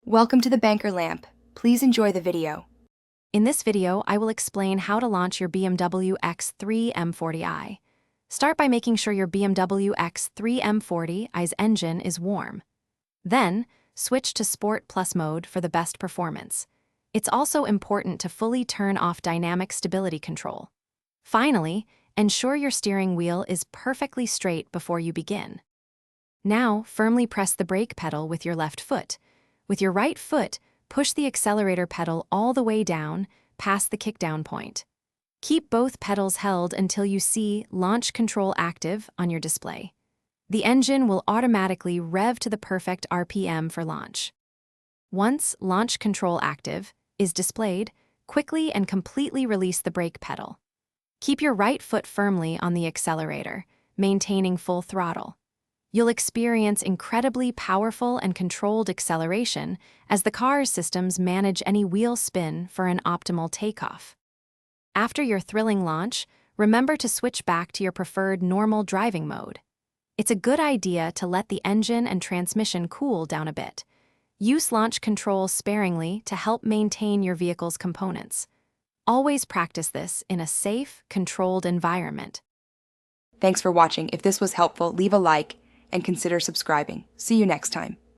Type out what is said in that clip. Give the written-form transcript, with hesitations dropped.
Welcome to the Banker Lamp. Please enjoy the video. In this video, I will explain how to launch your BMW X3 M40i. Start by making sure your BMW X3 M40i's engine is warm. Then, switch to Sport Plus mode for the best performance. It's also important to fully turn off dynamic stability control. Finally, ensure your steering wheel is perfectly straight before you begin. Now, firmly press the brake pedal with your left foot. With your right foot, push the accelerator pedal all the way down, past the kickdown point. Keep both pedals held until you see Launch Control active on your display. The engine will automatically rev to the perfect RPM for launch. Once Launch Control active is displayed, quickly and completely release the brake pedal. Keep your right foot firmly on the accelerator, maintaining full throttle. You'll experience incredibly powerful and controlled acceleration as the car's systems manage any wheel spin for an optimal takeoff. After your thrilling launch, remember to switch back to your preferred normal driving mode. It's a good idea to let the engine and transmission cool down a bit. Use launch control sparingly to help maintain your vehicle's components. Always practice this in a safe, controlled environment. Thanks for watching. If this was helpful, leave a like and consider subscribing. See you next time.